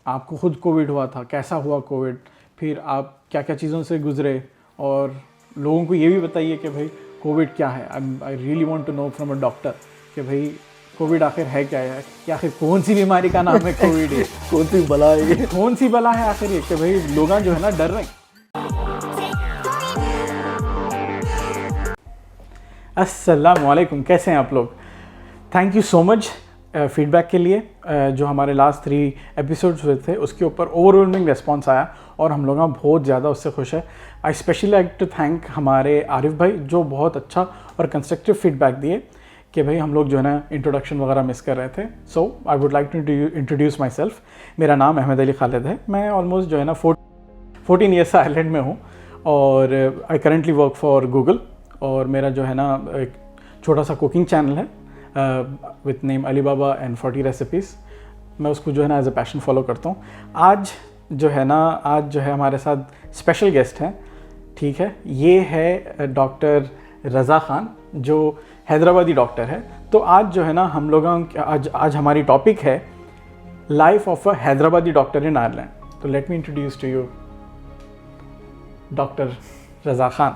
آپ کو خود کووڈ ہوا تھا, کیسا ہوا کووڈ, پھر آپ کیا کیا چیزوں سے گزرے, اور لوگوں کو یہ بھی بتائیے کہ بھائی کووڈ کیا ہے. I really want to know from a doctor کہ بھائی کووڈ آخر ہے کیا ہے, کہ آخر کون سی بیماری کا نام ہے کووڈ ہے, کون سی بلا ہے یہ, کون سی بلا ہے آخر یہ, کہ بھائی لوگ جو ہے نا ڈر رہے ہیں. السلام علیکم, کیسے ہیں آپ لوگ؟ Thank you so much feedback کے لیے. جو ہمارے لاسٹ 3 ایپیسوڈز ہوئے تھے اس کے اوپر اوور ویلمنگ رسپانس آیا اور ہم لوگ بہت زیادہ اس سے خوش ہے. آئی اسپیشلی لائک ٹو تھینک ہمارے عارف بھائی جو بہت اچھا اور کنسٹرکٹیو فیڈ بیک دیے کہ بھائی ہم لوگ جو ہے نا انٹروڈکشن وغیرہ مس کر رہے تھے. So I would like to introduce myself. میرا نام احمد علی خالد ہے. میں آلموسٹ جو ہے نا 14 ایئرس سے آئرلینڈ میں ہوں اور آئی کرنٹلی ورک فار گوگل, اور میرا جو ہے نا ایک چھوٹا سا کوکنگ چینل ہے وتھ نیم علی بابا اینڈ 40 ریسیپیز. میں اس کو جو ہے نا ایز اے پیشن فالو کرتا ہوں. آج جو ہے ہمارے ساتھ اسپیشل گیسٹ ہیں. ٹھیک ہے, یہ ہے ڈاکٹر رضا خان جو حیدرآبادی ڈاکٹر ہے. تو آج جو ہے نا ہم لوگوں آج ہماری ٹاپک ہے life of a Hyderabadi doctor in Ireland. تو let me introduce to you doctor Raza Khan.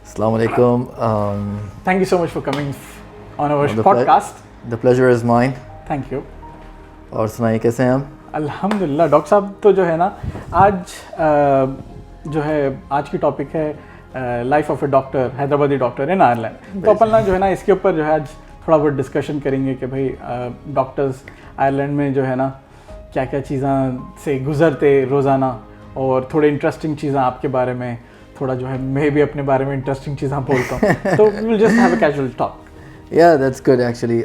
السلام علیکم. Thank you so much for coming on our podcast. The pleasure is mine. Thank you. اور سنائیے کیسے ہیں ہم؟ الحمدللہ. ڈاکٹر صاحب تو جو ہے نا آج کی ٹاپک ہے life of a doctor, Hyderabadi doctor in Ireland. تو اپن جو ہے نا اس کے اوپر جو ہے آج تھوڑا بہت ڈسکشن کریں گے کہ بھائی ڈاکٹرز آئرلینڈ میں جو ہے نا کیا کیا چیزاں سے گزرتے روزانہ, اور تھوڑے انٹرسٹنگ چیزیں آپ کے بارے میں, تھوڑا جو ہے میں بھی اپنے بارے میں انٹرسٹنگ چیزیں بولتا ہوں. تو we'll just have a casual talk. Yeah, that's good actually.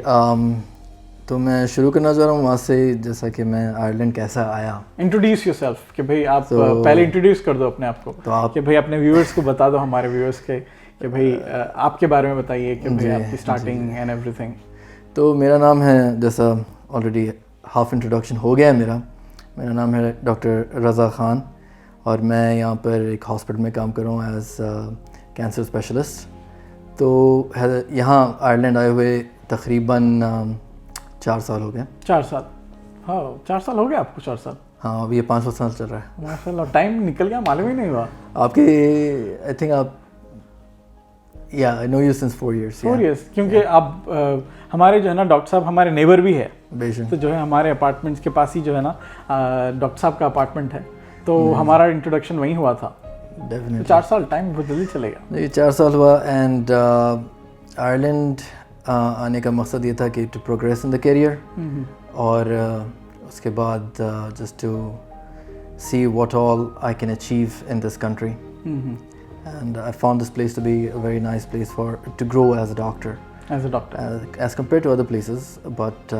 تو میں شروع کرنا چاہ رہا ہوں وہاں سے, جیسا کہ میں آئرلینڈ کیسا آیا. انٹروڈیوس یور سیلف, کہ بھائی آپ پہلے انٹروڈیوس کر دو اپنے آپ کو, کہ بھائی اپنے ویورس کو بتا دو, ہمارے ویورس کے, کہ بھائی آپ کے بارے میں بتائیے کہ بھائی آپ کی اسٹارٹنگ اینڈ ایوری تھنگ. تو میرا نام ہے, جیسا آلریڈی ہاف انٹروڈکشن ہو گیا ہے میرا نام ہے ڈاکٹر رضا خان, اور میں یہاں پر ایک ہاسپٹل میں کام کر رہا ہوں ایز کینسر اسپیشلسٹ. تو یہاں آئرلینڈ آئے ہوئے تقریباً 4 سال ہو گئے. 4 سال؟ ہاں 4 سال ہو گئے آپ کو. 4 سال؟ ہاں, ابھی یہ 5 سال چل رہا ہے. ماشاء اللہ, ٹائم نکل گیا, معلوم ہی نہیں ہوا. آپ کے آئی تھنک آپ I know you since 4 years. 4 years, کیونکہ آپ ہمارے جو ہے نا ڈاکٹر صاحب ہمارے نیبر بھی ہے. تو جو ہے ہمارے اپارٹمنٹس کے پاس ہی جو ہے نا ڈاکٹر صاحب کا اپارٹمنٹ ہے, تو ہمارا انٹروڈکشن وہیں ہوا تھا. 4 سال ٹائم بہت جلدی چلے گا. یہ 4 سال ہوا. اینڈ آئرلینڈ آنے کا مقصد یہ تھا کہ to progress in the career, اور اس کے بعد just to see what all I can achieve in this country. And I found this place to be a very nice place to grow as a doctor. As compared to other places, but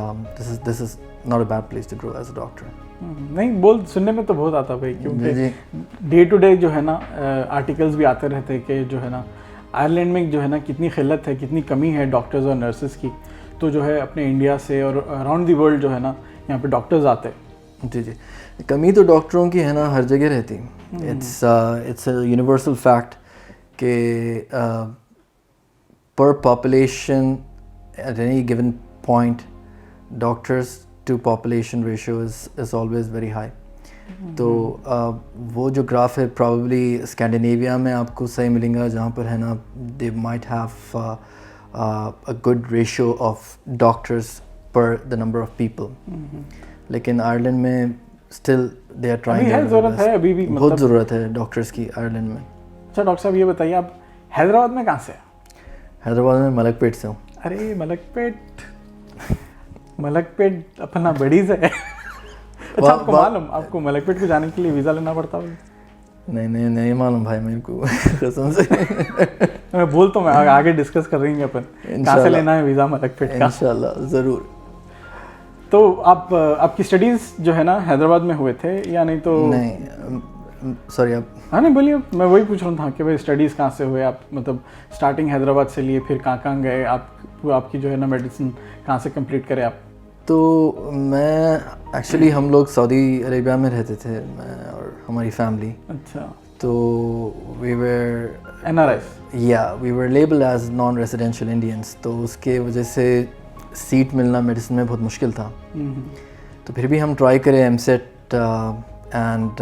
this is not a bad place to grow as a doctor. نہیں, بول سننے میں تو بہت آتا بھائی, کیونکہ day to day جو ہے نا آرٹیکلز بھی آتے رہتے کہ جو ہے نا آئرلینڈ میں جو ہے نا کتنی قلت ہے, کتنی کمی ہے ڈاکٹرز اور نرسز کی. تو جو ہے اپنے انڈیا سے اور اراؤنڈ دی ورلڈ جو ہے نا یہاں پہ ڈاکٹرز آتے. جی, کمی تو ڈاکٹروں کی ہے نا ہر جگہ رہتی. اٹس اے یونیورسل فیکٹ کہ per population at any given point doctors to population ratio is always very high. تو وہ جو گراف ہے پرابیبلی اسکینڈینیویا میں آپ کو صحیح ملیں گا, جہاں پر ہے نا they might have a good ratio of doctors per the number of people. لیکن آئرلینڈ میں اسٹل دے آر ٹرائنگ, ضرورت ہے ابھی بھی, بہت ضرورت ہے ڈاکٹرز کی آئرلینڈ میں. اچھا ڈاکٹر صاحب یہ بتائیے, آپ حیدرآباد میں کہاں سے ہیں؟ حیدرآباد میں ملک پیٹ سے ہوں. ارے ملک پیٹ اپنا بڑیز ہے. اچھا, آپ کو معلوم, آپ کو ملک پیٹ کو جانے کے لیے ویزا لینا پڑتا ہوگا؟ نہیں معلوم بھائی میرے کو قسم سے. میں بولتا ہوں, میں آگے ڈسکس کر رہی ہیں اپن کہاں سے لینا ہے ویزا ملک پیٹ کا. انشاءاللہ ضرور. تو آپ کی اسٹڈیز جو ہے نا حیدرآباد میں ہوئے تھے یا نہیں؟ تو نہیں, سوری آپ. ہاں نہیں بولیے, میں وہی پوچھ رہا تھا کہ بھائی اسٹڈیز کہاں سے ہوئے آپ, مطلب اسٹارٹنگ حیدرآباد سے لیے, پھر کہاں گئے آپ کی جو ہے نا میڈیسن کہاں سے کمپلیٹ کرے آپ؟ تو میں ایکچولی ہم لوگ سعودی عربیہ میں رہتے تھے, میں اور ہماری فیملی. اچھا. تو we were NRIs. We were label as non residential Indians. تو اس کے وجہ سے سیٹ ملنا میڈیسن میں بہت مشکل تھا. تو پھر بھی ہم ٹرائی کرے, ایم سیٹ and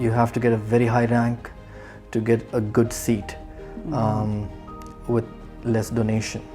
you have to get a very high rank to get a good seat with less donation.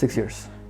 6 years.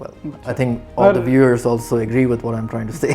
Well, I think all the viewers also agree with what I'm trying to say.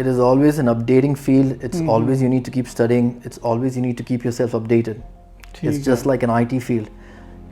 It is always an updating field. It's always you need to keep studying. It's always you need to keep yourself updated. It's just like an IT field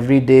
every day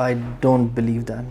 I don't believe that.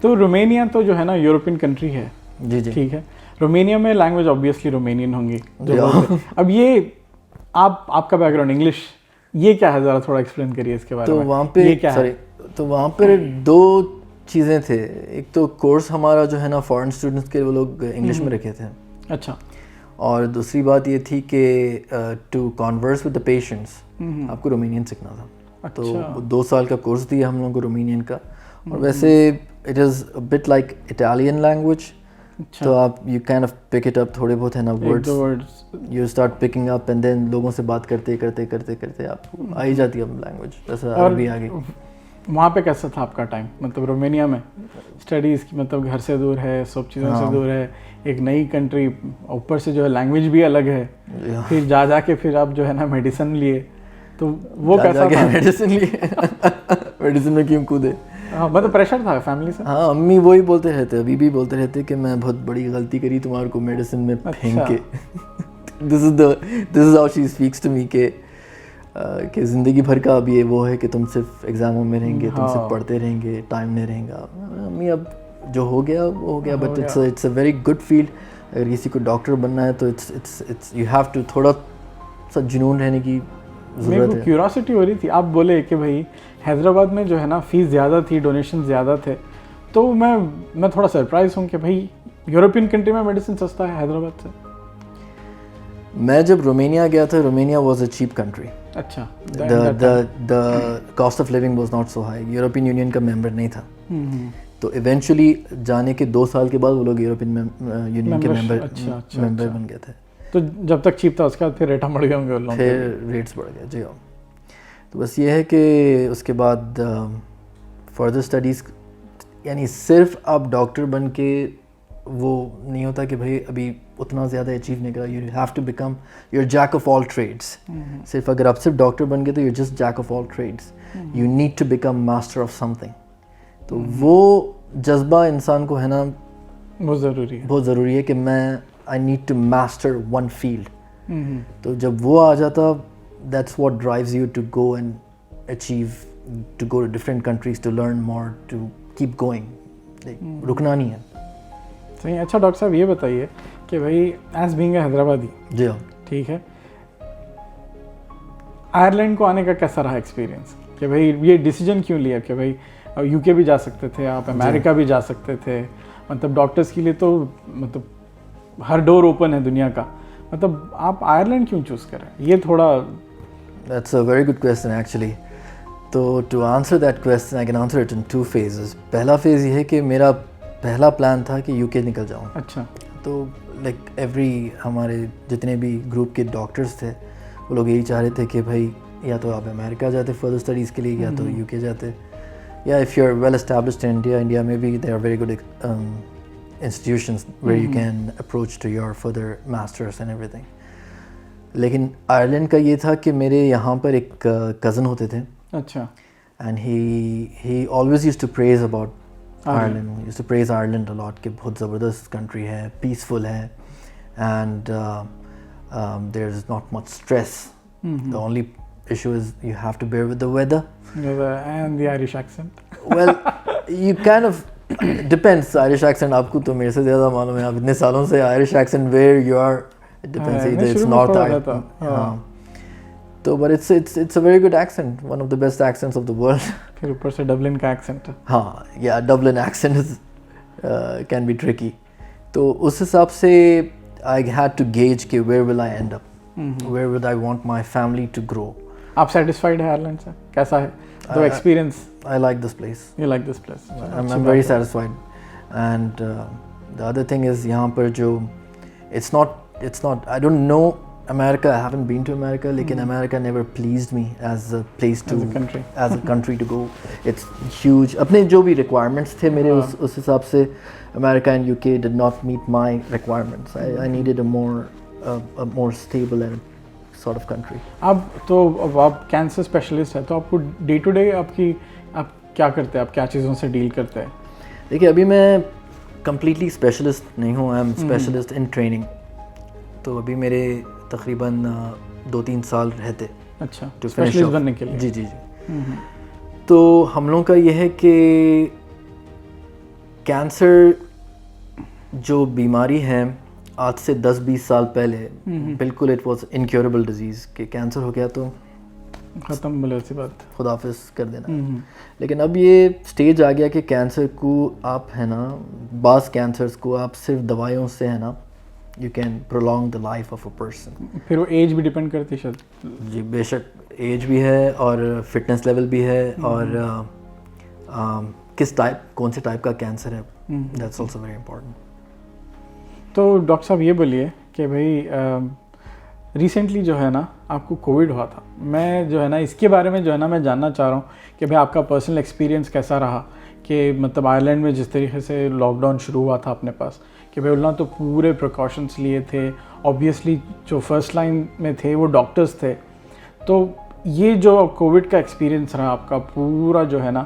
تو Romania تو جو ہے نا European country ہے, جی جی ٹھیک ہے, Romania میں language obviously رومینین ہوں گی جو اب یہ آپ کا بیک گراؤنڈ انگلش, یہ کیا ہے ذرا تھوڑا ایکسپلین کریے اس کے بارے میں. تو وہاں پہ سوری, تو وہاں پہ دو چیزیں تھے. ایک تو کورس ہمارا جو ہے نا فارن اسٹوڈنٹس کے وہ لوگ انگلش میں رکھے تھے. اچھا. اور دوسری بات یہ تھی کہ to converse with the patients آپ کو رومینین سیکھنا تھا. تو 2 سال کا کورس دیا ہم لوگوں کو رومینین کا. اور ویسے it is but like Italian language, تو آپ you can of pick it up تھوڑے بہت ہے نا words, you start picking up and then لوگوں سے بات کرتے کرتے کرتے کرتے آپ کو آ ہی جاتی ہے اب لینگویج. جیسے عربی آ گئی. وہاں پہ کیسا تھا آپ کا ٹائم, مطلب رومینیا میں اسٹڈیز کی, مطلب گھر سے دور ہے, سب چیزوں سے دور ہے, ایک نئی کنٹری, اوپر سے جو ہے لینگویج بھی الگ ہے, پھر جا کے پھر آپ جو ہے نا میڈیسن لیے, تو وہ کیسا تھا؟ میڈیسن لیے میڈیسن میں کیوں کودے؟ ہاں مطلب پریشر تھا فیملی سے؟ ہاں امی وہی بولتے رہتے, ابھی بھی بولتے رہتے کہ میں بہت بڑی غلطی کری تمہارے کو میڈیسن میں پھینک کے. This is how she speaks to me کہ زندگی بھر کا اب یہ وہ ہے کہ تم صرف ایگزاموں میں رہیں گے, تم صرف پڑھتے رہیں گے, ٹائم نہیں رہیں گا. امی اب جو ہو گیا وہ ہو گیا, but it's a very good field. اگر کسی کو ڈاکٹر بننا ہے تو اٹس یو ہیو ٹو تھوڑا سا جنون رہنے کی ضرورت ہے. کیوریاسٹی ہو رہی تھی, آپ بولے کہ بھائی حیدرآباد میں جو ہے نا فیس زیادہ تھی, ڈونیشن زیادہ تھے, تو میں تھوڑا سرپرائز ہوں کہ بھائی یورپین کنٹری میں میڈیسن سستا ہے حیدرآباد سے. میں جب رومینیا گیا تھا, Romania was a cheap country. اچھا. The cost of living was not so high. European Union کا ممبر نہیں تھا, تو ایونچولی جانے کے 2 سال کے بعد وہ لوگ یورپین یونین کے ممبر بن گئے تھے. تو جب تک چیپ تھا اس کے بعد پھر ریٹاں بڑھ گئے ہوں گے, پھر ریٹس بڑھ گئے. جی ہاں. تو بس یہ ہے کہ اس کے بعد فردر اسٹڈیز, یعنی صرف آپ ڈاکٹر بن کے وہ نہیں ہوتا کہ بھائی ابھی اتنا زیادہ اچیو نہیں کرا. You have to become your jack of all trades. صرف اگر آپ صرف ڈاکٹر بن گئے تو you just jack of all trades. You need to become master of something. تو وہ جذبہ انسان کو ہے نا بہت ضروری ہے کہ میں I need to master one field. تو جب وہ آ جاتا, that's what drives you to go and achieve, to go to different countries, to learn more, to keep going. رکنا نہیں ہے. صحیح. اچھا ڈاکٹر صاحب یہ بتائیے کہ بھائی ایز بینگ اے حیدرآبادی, جی ہاں, ٹھیک ہے, آئرلینڈ کو آنے کا کیسا رہا ایکسپیرینس, کہ بھائی یہ ڈیسیجن کیوں لیا کہ بھائی یو کے بھی جا سکتے تھے آپ, امریکہ بھی جا سکتے تھے, مطلب ڈاکٹرس کے لیے تو مطلب ہر ڈور اوپن ہے دنیا کا, مطلب آپ آئرلینڈ کیوں چوز کریں؟ یہ تھوڑا that's a very good question actually. تو to answer that question I can answer it in 2 phases. پہلا فیز یہ ہے کہ میرا پہلا پلان تھا کہ یو کے نکل جاؤں. اچھا. تو لائک ایوری ہمارے جتنے بھی گروپ کے ڈاکٹرس تھے وہ لوگ یہی چاہ رہے تھے کہ بھائی یا تو آپ امریکہ جاتے فردر اسٹڈیز کے لیے, یا تو یو کے جاتے, یا if you are well established in India, India میں بھی there are very good institutions where you can approach to your further masters and everything. لیکن آئرلینڈ کا یہ تھا کہ میرے یہاں پر ایک کزن ہوتے تھے. اچھا. And he always used to praise about Ireland. He used to praise Ireland a lot کہ بہت زبردست کنٹری ہے, پیسفل ہے, and there is not much stress. The only issue is you have to bear with the weather. And the Irish accent. Well, you kind of depends. Irish accent آپ کو تو میرے سے زیادہ معلوم ہے, آپ اتنے سالوں سے Irish accent where you are, it depends. Either it's North Ireland. ہاں. تو but it's a very good accent, one of the best accents of the world. پھر اوپر سے ڈبلن کا ایکسنٹ. ہاں, yeah, Dublin accent is can be tricky. تو اس حساب سے I had to gauge کہ where will I end up, where would I want my family to grow. آپ سیٹسفائڈ ہے آئرلینڈ سے؟ کیسا ہے تو experience? I like this place. You like this place? I'm very satisfied. And the other thing is یہاں پر جو it's not I don't know America, I haven't been to America, لیکن America never pleased me as a place to, as a country to go. It's huge. اپنے جو بھی requirements تھے میرے اس حساب سے America and UK did not meet my requirements. I needed a more stable and sort of country. اب آپ cancer specialist ہیں, تو آپ کو ڈے ٹو ڈے آپ کیا کرتے ہیں, آپ کیا چیزوں سے ڈیل کرتے ہیں؟ دیکھیے ابھی میں کمپلیٹلی اسپیشلسٹ نہیں ہوں, I am specialist in training. تو ابھی میرے تقریباً 2-3 سال رہتے. اچھا, اسپیشلسٹ بننے کے لیے. جی جی جی. تو ہم لوگوں کا یہ ہے کہ کینسر جو بیماری ہے آج سے 10-20 سال پہلے بالکل اٹ واز انکیوربل ڈیزیز کہ کینسر ہو گیا تو ختم بولے سی بات خدا حافظ کر دینا. لیکن اب یہ سٹیج آ گیا کہ کینسر کو آپ ہے نا بعض کینسرز کو آپ صرف دوائیوں سے ہے نا you can prolonging the life of a person. پھر وہ ایج بھی ڈپینڈ کرتی ہے شاید. جی بے شک ایج بھی ہے اور فٹنس لیول بھی ہے اور کس ٹائپ کون سے ٹائپ کا کینسر ہے دیٹس آلسو ویری امپورٹنٹ. تو ڈاکٹر صاحب یہ بولیے کہ بھائی ریسنٹلی جو ہے نا آپ کو کووڈ ہوا تھا, میں جو ہے نا اس کے بارے میں جو ہے نا میں جاننا چاہ رہا ہوں کہ بھائی آپ کا پرسنل ایکسپیرینس کیسا رہا کہ مطلب آئرلینڈ میں جس طریقے سے لاک ڈاؤن شروع ہوا تھا اپنے پاس کہ بھائی اللہ تو پورے پریکاشنس لیے تھے, آبویسلی جو فرسٹ لائن میں تھے وہ ڈاکٹرز تھے. تو یہ جو کووڈ کا ایکسپیرینس رہا آپ کا پورا جو ہے نا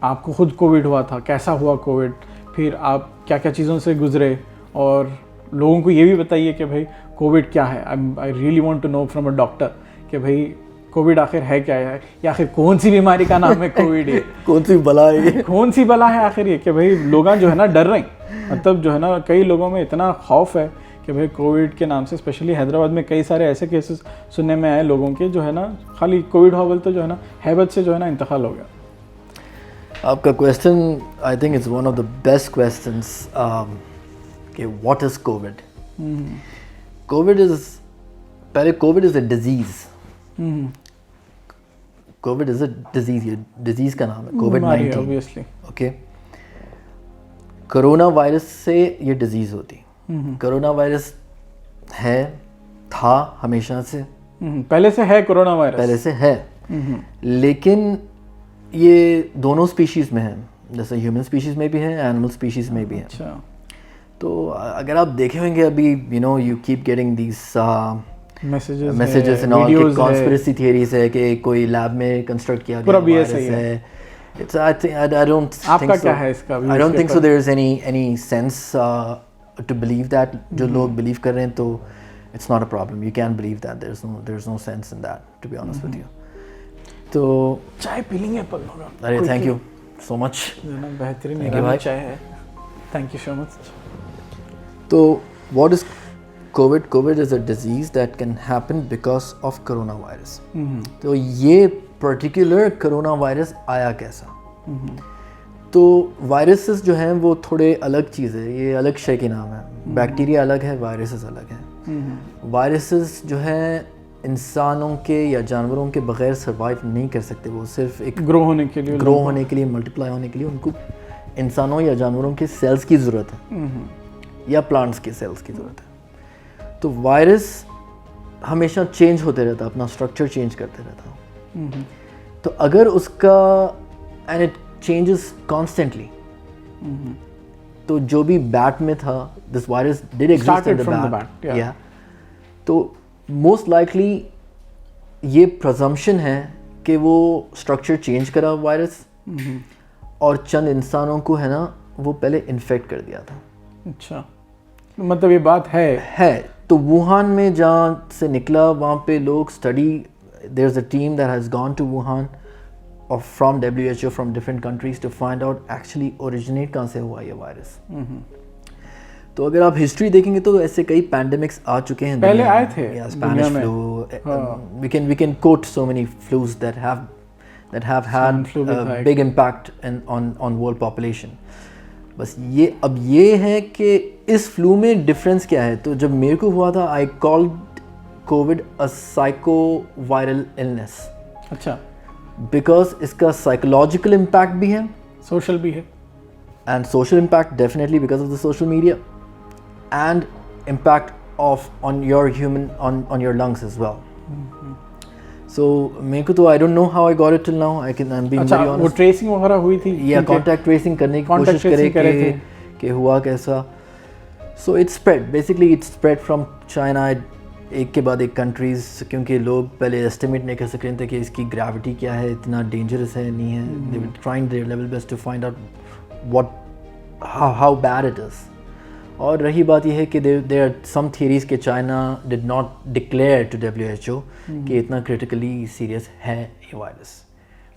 آپ کو خود کووڈ ہوا تھا, کیسا ہوا کووڈ, پھر آپ کیا کیا چیزوں سے گزرے, اور لوگوں کو یہ بھی بتائیے کہ بھائی کووڈ کیا ہے. I really want to know from a doctor کہ بھائی کووڈ آخر ہے کیا ہے, یا آخر کون سی بیماری کا نام ہے کووڈ, ہے کون سی بلا ہے, کون سی بلا ہے آخر یہ کہ بھائی لوگ جو ہے نا ڈر رہے ہیں. مطلب جو ہے نا کئی لوگوں میں اتنا خوف ہے کہ بھائی کووڈ کے نام سے, اسپیشلی حیدرآباد میں کئی سارے ایسے کیسز سننے میں آئے لوگوں کے جو ہے نا خالی کووڈ ہوا بول تو جو ہے نا ہیبت سے جو ہے نا انتقال ہو گیا. آپ کا question I think it's one of the best questions کہ what is COVID. COVID is a disease. COVID is a disease, یہ ڈیزیز کا نام ہے کووڈ-19. اوکے, کرونا وائرس سے یہ ڈیزیز ہوتی. کرونا وائرس ہے, تھا ہمیشہ سے, پہلے سے ہے کرونا وائرس, پہلے سے ہے, لیکن یہ دونوں اسپیشیز میں ہے, جیسے ہیومن اسپیشیز میں بھی ہے, اینیمل اسپیشیز میں بھی ہے. تو اگر آپ دیکھے ہوں گے ابھی you keep getting these messages and all کہ کانسپریسی تھیوریز ہے کہ کوئی لیب میں کنسٹرکٹ کیا گیا وائرس ہے. آپ کا کیا ہے اس کا؟ I don't think so there is any sense to believe that. جو لوگ بلیو کر رہے ہیں تو it's not a problem. You can believe that. There's no sense in that, to be honest with you. تو چائے پی لیں گے اپن لوگ. ارے تھینک یو سو مچ, بہترین چائے ہے, تھینک یو سو مچ. تو what is COVID? COVID is a disease that can happen because of coronavirus. تو یہ پرٹیکولر کرونا وائرس آیا کیسا؟ تو وائرسز جو ہیں وہ تھوڑے الگ چیز ہے, یہ الگ شے کے نام ہے. بیکٹیریا الگ ہے, وائرسز الگ ہیں. وائرسز جو ہیں انسانوں کے یا جانوروں کے بغیر سروائیو نہیں کر سکتے. وہ صرف ایک گرو ہونے کے لیے ملٹیپلائی ہونے کے لیے ان کو انسانوں یا جانوروں کے سیلز کی ضرورت ہے, یا پلانٹس کے سیلز کی ضرورت ہے. تو وائرس ہمیشہ چینج ہوتے رہتا, اپنا اسٹرکچر چینج کرتے رہتا. تو اگر اس کا اینڈ اٹ چینجز کانسٹنٹلی, تو جو بھی بیٹ میں تھا this virus did exist in the bat, یا تو موسٹ لائکلی یہ پرزمپشن ہے کہ وہ اسٹرکچر چینج کرا وائرس, اور چند انسانوں کو ہے نا وہ پہلے انفیکٹ کر دیا تھا. اچھا, مطلب یہ بات ہے. تو ووہان میں جہاں سے نکلا وہاں پہ لوگ study, there is a team that has gone to Wuhan from WHO from different countries to find out actually originate کہاں سے ہوا یہ وائرس. تو اگر آپ ہسٹری دیکھیں گے تو ایسے کئی پینڈیمکس آ چکے ہیں, پہلے آئے تھے. Spanish flu, we can quote so many flus that have had a big impact on world population. بس یہ اب یہ ہے کہ اس فلو میں ڈفرینس کیا ہے. تو جب میرے کو ہوا تھا I called COVID a psycho-viral illness. اچھا, بیکاز اس کا سائیکولوجیکل امپیکٹ بھی ہے, سوشل بھی ہے, and social impact definitely because of the social media, and impact of on your human on your lungs as well. So میرے کو تو I don't know how I got it till now. I can be very honest. وہ tracing وغیرہ ہوئی تھی یا contact tracing کرنے کی کوشش کرے کہ ہوا کیسا. So it spread, basically it spread from China ایک کے بعد ایک کنٹریز, کیونکہ لوگ پہلے ایسٹیمیٹ نہیں کر سک رہے تھے کہ اس کی گریوٹی کیا ہے, اتنا ڈینجرس ہے نہیں ہے. They were trying their level best to find out how bad it is. اور رہی بات یہ ہے کہ دیر آر سم تھیوریز کہ China did not declare to WHO کہ اتنا کرٹیکلی سیریس ہے یہ virus.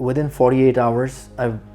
Within 48 hours I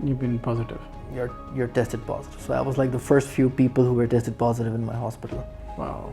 you've been positive. you're tested positive. So I was like the first few people who were tested positive in my hospital. Wow.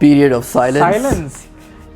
period of silence.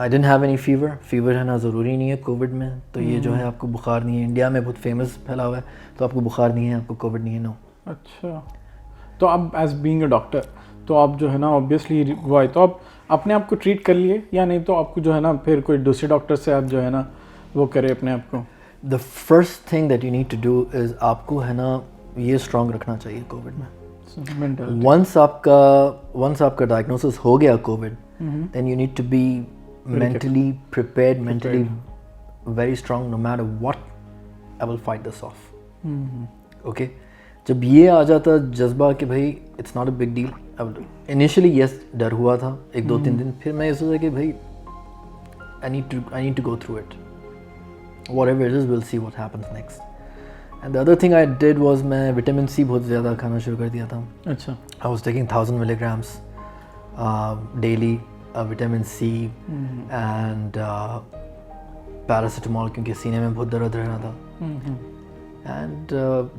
I didn't have any fever. Fever ہے نا ضروری نہیں ہے Covid میں. تو یہ جو ہے آپ کو بخار نہیں ہے, انڈیا میں بہت فیمس پھیلا ہوا ہے, تو آپ کو بخار نہیں ہے, آپ کو کووڈ نہیں ہے. نو. اچھا, تو اب ایز بینگ اے ڈاکٹر تو آپ جو ہے نا اوبیسلی ہوا ہے, تو آپ اپنے آپ کو ٹریٹ کر لیے یا نہیں, تو آپ کو جو ہے نا پھر کوئی دوسرے ڈاکٹر سے آپ جو ہے نا وہ کرے اپنے آپ کو؟ The first thing that you need to do is آپ کو ہے نا یہ اسٹرانگ رکھنا چاہیے کووڈ میں. ونس آپ کا ڈائگنوسس ہو گیا COVID, then you need to be mentally prepared, mentally very strong, no matter what, I will fight this off. Okay, جب یہ آ جاتا جذبہ کہ بھائی it's not a big deal. Initially yes ڈر ہوا تھا 1-2-3 دن, پھر میں یہ سوچا کہ بھائی I need to go through it. Whatever it is, we'll see what happens next. And the other thing I did was میں وٹامن سی بہت زیادہ کھانا شروع کر دیا تھا. اچھا. I was taking 1000 milligrams daily. Vitamin C and paracetamol, کیونکہ سینے میں بہت درد رہنا تھا. اینڈ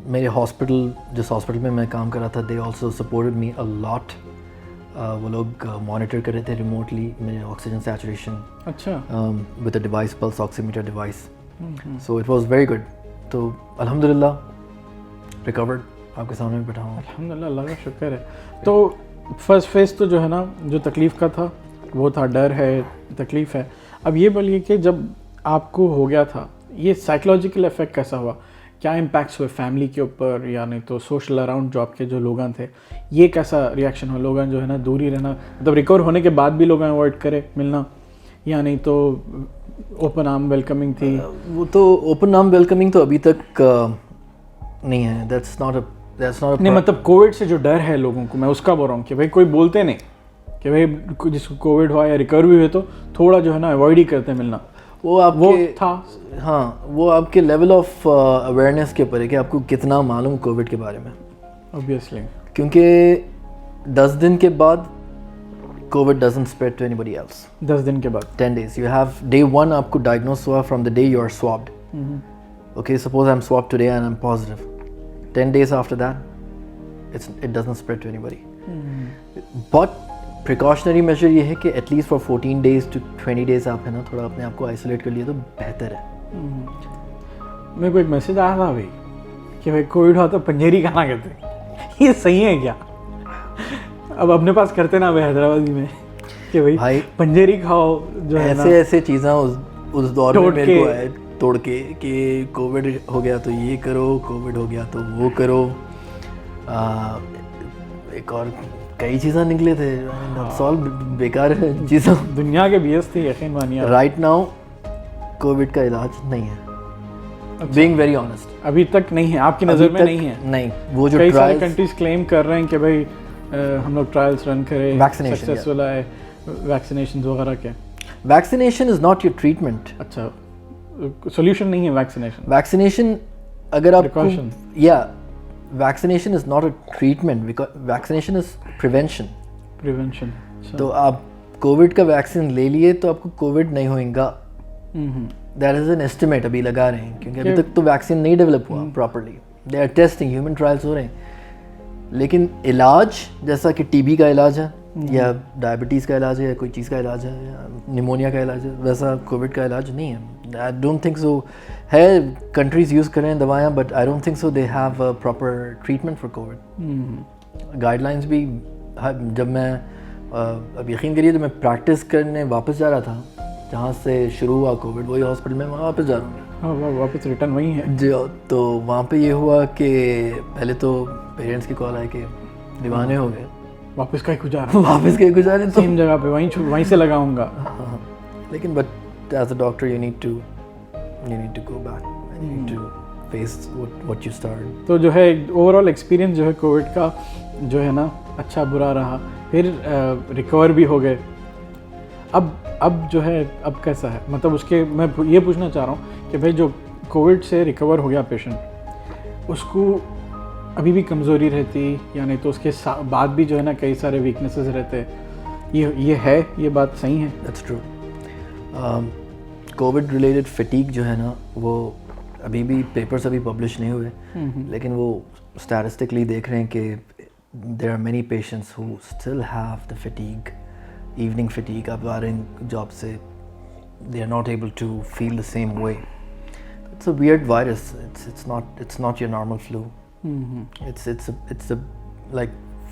میرے ہاسپٹل, جس ہاسپٹل میں میں کام کر رہا تھا, دے آلسو سپورٹڈ می اے لاٹ. وہ لوگ مانیٹر کر رہے تھے ریموٹلی میرے آکسیجن سیچوریشن. اچھا. With a device, pulse oximeter device. So it was very good. تو الحمد للہ ریکورڈ, آپ کے سامنے بیٹھا ہوں. الحمد للہ, اللہ کا شکر ہے. تو فرسٹ فیز تو جو ہے نا جو تکلیف کا تھا وہ تھا, ڈر ہے, تکلیف ہے. اب یہ بولیے کہ جب آپ کو ہو گیا تھا یہ سائیکولوجیکل افیکٹ کیسا ہوا, کیا امپیکٹس ہوئے فیملی کے اوپر یا نہیں تو سوشل اراؤنڈ جو آپ کے جو لوگاں تھے, یہ کیسا ریئیکشن ہوا؟ لوگاں جو ہے نا دور ہی رہنا, مطلب ریکور ہونے کے بعد بھی لوگاں اوائڈ کرے ملنا, یا نہیں تو اوپن آرم ویلکمنگ تھی؟ وہ تو اوپن آرم ویلکمنگ تو ابھی تک نہیں ہے. دیٹس ناٹ نہیں, مطلب کووڈ سے جو ڈر ہے لوگوں کو, میں اس کا بول رہا ہوں کہ بھائی کوئی بولتے نہیں کہ بھائی جس کو کووڈ ہوا یا ریکور بھی ہوئے تو تھوڑا جو ہے نا اوائڈ ہی کرتے ملنا. وہ آپ وہ تھا. ہاں, وہ آپ کے لیول آف اویئرنیس کے اوپر ہے کہ آپ کو کتنا معلوم کووڈ کے بارے میں. اوبیسلی, کیونکہ 10 دن کے بعد COVID doesn't spread to anybody else. 10 دن کے بعد 10 days یو ہیو ڈے 1 آپ کو ڈائگنوز ہوا from the day you are swabbed. Okay, suppose I am swab today and I am positive. 10 days after that it doesn't spread to anybody. But precautionary measure یہ ہے کہ at least for 14 days to 20 days آپ ہے نا تھوڑا اپنے آپ کو آئسولیٹ کر لیے تو بہتر ہے. میرے کو ایک میسج آیا تھا بھائی کہ بھائی کووڈ ہوا تو پنجیری کھانا کرتے, یہ صحیح ہے کیا؟ اب اپنے پاس کرتے نا بھائی حیدرآبادی میں کہ بھائی پنجیری کھاؤ, جو ہے ایسے چیزیں اس دور میں میرے کو آئے توڑ کے کہ کووڈ ہو گیا تو یہ کرو, کووڈ ہو گیا تو وہ کرو. ایک اور کئی چیزیں نکلے تھے, سال بیکار ہے چیزیں, دنیا کے بیس تھی یقین مانیے. رائٹ ناؤ کووڈ کا علاج نہیں ہے, بینگ ویری آنیسٹ. ابھی تک نہیں ہے آپ کی نظر میں؟ نہیں ہے. نہیں, وہ جو کئی سارے کنٹریز کلیم کر رہے ہیں کہ بھائی ہم لوگ ٹرائلس رن کریں, سکسیسفل آئے ویکسینیشن وغیرہ کے. Vaccination is not your treatment. اچھا, سولوشن نہیں ہے ویکسینیشن. ویکسینیشن اگر آپ یا vaccination is not a treatment, because vaccination is prevention. تو آپ کووڈ کا ویکسین لے لیے تو آپ کو کووڈ نہیں ہوئے گا. دیٹ از این ایسٹیمیٹ ابھی لگا رہے ہیں, کیونکہ ابھی تک تو ویکسین نہیں ڈیولپ ہوا properly. They are testing, human trials ہو رہے ہیں. لیکن علاج جیسا کہ ٹی بی کا علاج ہے یا ڈائبٹیز کا علاج ہے یا کوئی چیز کا علاج ہے یا نیمونیا کا علاج ہے, ویسا کووڈ کا علاج نہیں ہے. I don't think so. ہے کنٹریز یوز کریں دوائیاں, but I don't think so they have proper treatment for Covid. Guide lines بھی, جب میں اب یقین کریے تو میں پریکٹس کرنے واپس جا رہا تھا جہاں سے شروع ہوا کووڈ, وہی ہاسپٹل میں وہاں واپس جا رہا ہوں. ہاں, واپس ریٹرن وہی ہے جی. تو وہاں پہ یہ ہوا کہ پہلے تو پیرنٹس کی کال آئی کہ دیوانے ہو گئے, واپس کہیں کچھ جا رہا ہوں, واپس کہیں کچھ جا رہے سیم جگہ پہ وہیں سے لگاؤں گا. لیکن but as a doctor you need to go back, you need to face what you start. تو جو ہے اوور آل ایکسپیرینس جو ہے کووڈ کا جو ہے نا اچھا برا رہا, پھر ریکور بھی ہو گئے. اب جو ہے اب کیسا ہے, مطلب اس کے میں یہ پوچھنا چاہ رہا ہوں کہ بھائی جو کووڈ سے ریکور ہو گیا پیشنٹ, اس کو ابھی بھی کمزوری رہتی یا نہیں تو اس کے بعد بھی جو ہے نا کئی سارے ویکنیسز رہتے, یہ ہے, یہ بات صحیح ہے؟ That's true. Covid related fatigue جو ہے نا وہ ابھی بھی پیپرز ابھی پبلش نہیں ہوئے, لیکن وہ اسٹیٹسٹکلی دیکھ رہے ہیں کہ there are many patients who still have the fatigue, evening fatigue. آپ آ رہے ہیں جاب سے they are not able to feel the same way. It's a weird virus. It's not your normal flu. It's a like